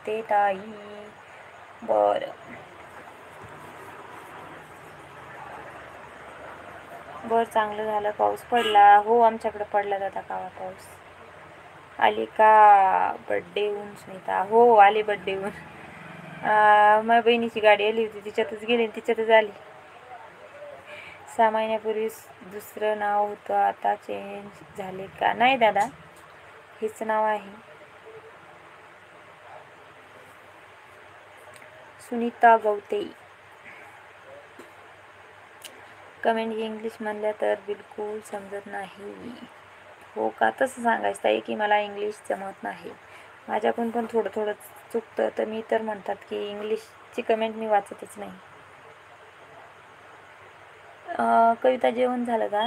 गवते ताई. बरं बरं, चांगलं झालं. पाऊस पडला. हो, आमच्याकडे पडला दादा कावा पाऊस. आली का बड्डेहून स्मिता? हो आली बड्डेहून. माझ्या बहिणीची गाडी आली होती, तिच्यातच गेली, तिच्यातच आली. 6 महिन्यापूर्वी दुसरं नाव होतं, आता चेंज झाले का? नाही दादा, हेच नाव आहे. सुनीता गवते. कमेंट इंग्लिश म्हणल्या तर बिलकुल समजत नाही. हो का? तसं सांगायचं ताई की मला इंग्लिश जमत नाही. माझ्याकडून पण थोडं थोडं चुकतं, तर मी तर म्हणतात की इंग्लिशची कमेंट मी वाचतच नाही. कविता, जेवण झालं का?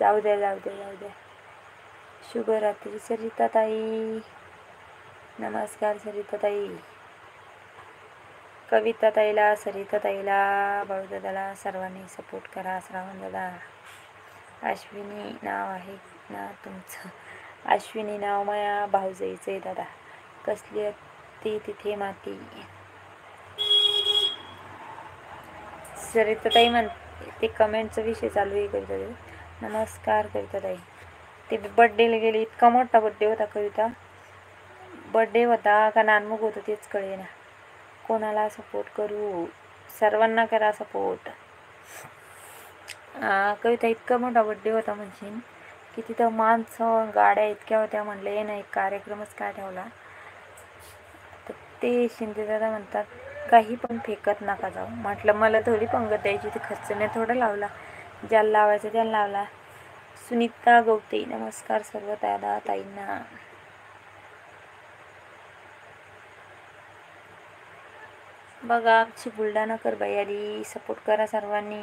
जाऊ द्या जाऊ द्या जाऊ द्या. शुभरात्री सरिता ताई. नमस्कार सरिता ताई. कविता ताईला, सरिता ताईला, बाळूदादाला सर्वांनी सपोर्ट करा. श्रावण दादा. अश्विनी नाव आहे ना तुमचं? अश्विनी नाव माया भाऊजाईचं आहे दादा. कसली ती तिथे माती. सरिता ताई म्हणते ते कमेंटचा विषय चालू आहे. कविता ताई नमस्कार. कविता ताई ते बड्डेला गेली, इतका मोठा बड्डे होता. कविता बड्डे होता का नानमुग होतं तेच कळे ना. कोणाला सपोर्ट करू? सर्वांना करा सपोर्ट. कविता इतका मोठा बड्डे होता म्हणजे की तिथं माणसं गाड्या इतक्या होत्या. म्हणलं ये ना एक कार्यक्रमच काय ठेवला. तर ते शिंदेदादा म्हणतात काही पण फेकत नका जाऊ. म्हटलं मला थोडी पंगत द्यायची, ते खर्च नाही थोडा लावला, ज्याला लावायचं त्याला लावला. सुनीता गवते. नमस्कार सर्व दादा ताईंना. बघा आमची बुलढाणाकर बाई आली, सपोर्ट करा सर्वांनी.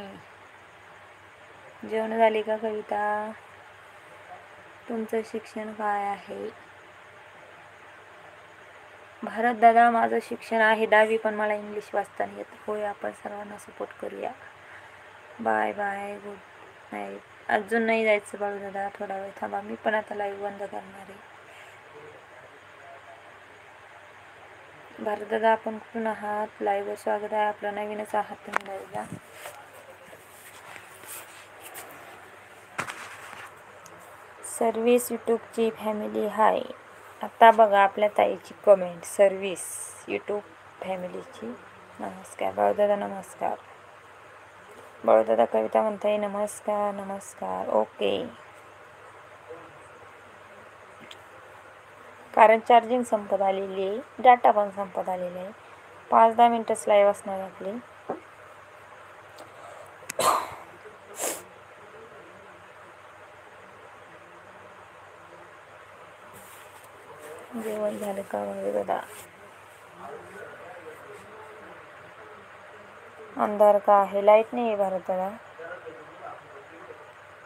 जेवण झाली का कविता? तुमचं शिक्षण काय आहे? भारत दादा, माझं शिक्षण आहे 10वी, पण मला इंग्लिश वाचता नाही येत. होय, आपण सर्वांना सपोर्ट करूया. Bye bye, good night. अजून नाही जायचं बाळू दादा, थोडा वेळ थांबा. मी पण आता लाईव्ह बंद करणार आहे. भारत दादा, आपण कुठून आहात? लाईव्हवर स्वागत आहे आपलं. नवीनच आहात तुम्ही लाईव्हला. सर्व्हिस यूट्यूबची फॅमिली हाय. आता बघा आपल्या ताईची कमेंट. सर्व्हिस यूट्यूब फॅमिलीची नमस्कार. बाळूदादा नमस्कार. बाळूदादा, कविता म्हणताय नमस्कार. नमस्कार. ओके. कारण चार्जिंग संपत आलेली आहे, डाटा पण संपत आलेला आहे. 5-10 मिनटच लाईव्ह असणार आपली. जेवण झालं का दादा? अंधार का आहे? लाईट नाही आहे भारताला.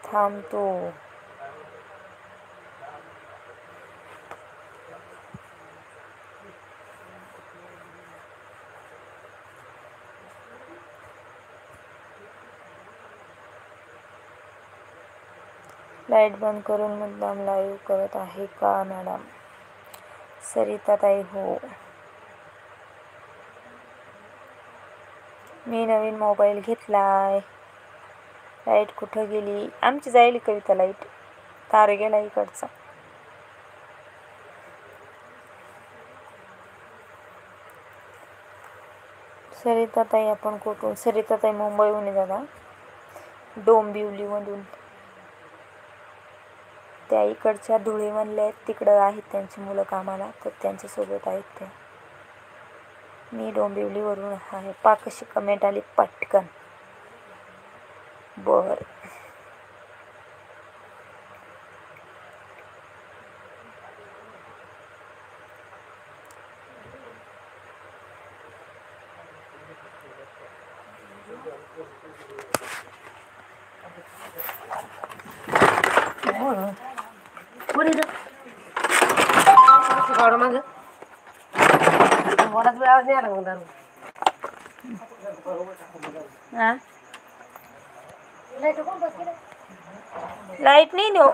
थांबतो. लाईट बंद करून मुद्दाम लाईव्ह करत आहे का मॅडम? सरिता ताई, हो. मी नवीन मोबाईल घेतलाय. लाईट कुठं गेली? आमची जाईल कविता लाईट. तार गेला इकडचा. सरिता ताई, आपण कुठून? सरिता ताई मुंबईहून आहे दादा, डोंबिवलीमधून. त्या इकडच्या धुळेमधल्या आहेत, तिकडं आहेत त्यांची मुलं कामाला, तर त्यांच्यासोबत आहेत त्या. मी डोंबिवलीवरून आहे. कशी कमेंट आली पटकन. बर. लाईट नाही देऊ.